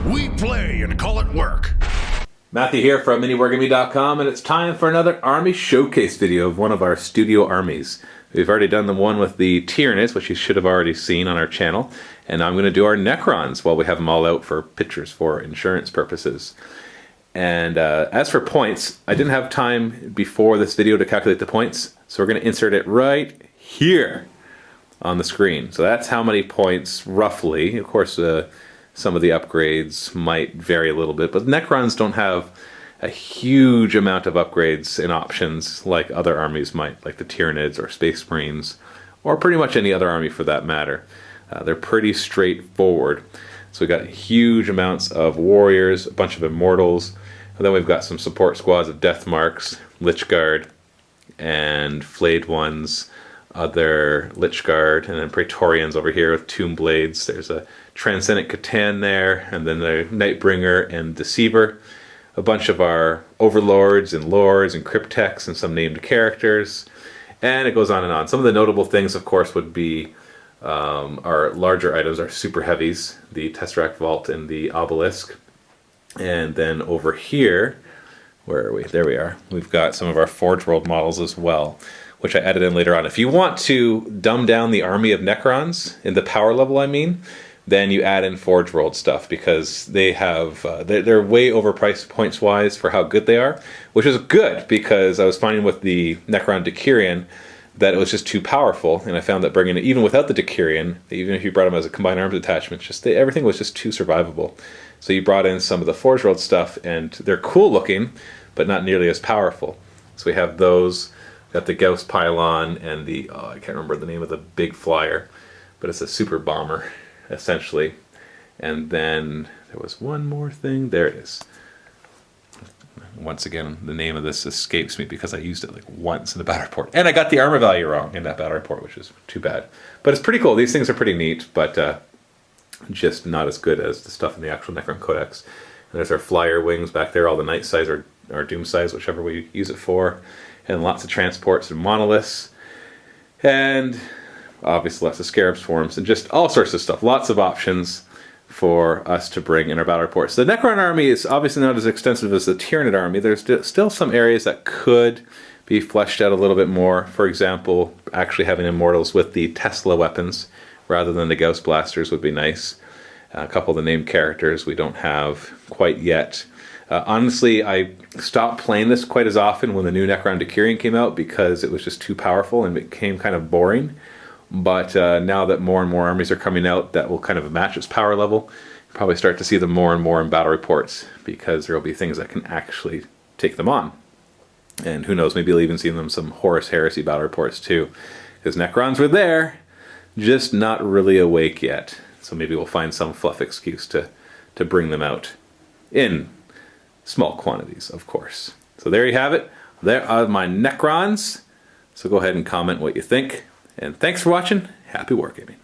We play and call it work. Matthew here from MiniWarGaming.com, and it's time for another army showcase video of one of our studio armies. We've already done the one with the Tyranids, which you should have already seen on our channel, and now I'm going to do our Necrons while we have them all out for pictures for insurance purposes. And as for points, I didn't have time before this video to calculate the points, so we're going to insert it right here on the screen. So that's how many points roughly. Of course, some of the upgrades might vary a little bit, but Necrons don't have a huge amount of upgrades and options like other armies might, like the Tyranids or Space Marines, or pretty much any other army for that matter. They're pretty straightforward. So we've got huge amounts of warriors, a bunch of immortals, and then we've got some support squads of Death Marks, Lich Guard, and Flayed Ones, other Lich Guard, and then Praetorians over here with Tomb Blades. There's a Transcendent Catan there, and then the Nightbringer and Deceiver. A bunch of our Overlords and Lords and Cryptex and some named characters. And it goes on and on. Some of the notable things, of course, would be our larger items, our super heavies, the Tesseract Vault and the Obelisk. And then over here, where are we? There we are. We've got some of our Forge World models as well, which I added in later on. If you want to dumb down the army of Necrons, in the power level I mean, then you add in Forge World stuff, because they have they're way overpriced points wise for how good they are, which is good, because I was finding with the Necron Decurion that it was just too powerful, and I found that bringing it even without the Decurion, even if you brought them as a combined arms attachment, everything was just too survivable. So you brought in some of the Forge World stuff, and they're cool looking, but not nearly as powerful. So we have those. Got the Gauss Pylon and the, I can't remember the name of the big flyer, but it's a super bomber, essentially. And then there was one more thing. There it is. Once again, the name of this escapes me because I used it like once in the battle report. And I got the armor value wrong in that battle report, which is too bad. But it's pretty cool. These things are pretty neat, but just not as good as the stuff in the actual Necron Codex. And there's our flyer wings back there, all the Night size or Doom size, whichever we use it for. And lots of transports and monoliths, and obviously lots of Scarab Swarms, and just all sorts of stuff. Lots of options for us to bring in our battle reports. The Necron army is obviously not as extensive as the Tyranid army. There's still some areas that could be fleshed out a little bit more. For example, actually having immortals with the Tesla weapons rather than the Gauss blasters would be nice. A couple of the named characters we don't have quite yet. Honestly, I stopped playing this quite as often when the new Necron Decurion came out, because it was just too powerful and it became kind of boring. But now that more and more armies are coming out that will kind of match its power level, you'll probably start to see them more and more in battle reports, because there will be things that can actually take them on. And who knows, maybe you'll even see them some Horus Heresy battle reports too, because Necrons were there, just not really awake yet. So maybe we'll find some fluff excuse to bring them out in small quantities, of course. So there you have it. There are my Necrons. So go ahead and comment what you think. And thanks for watching. Happy wargaming.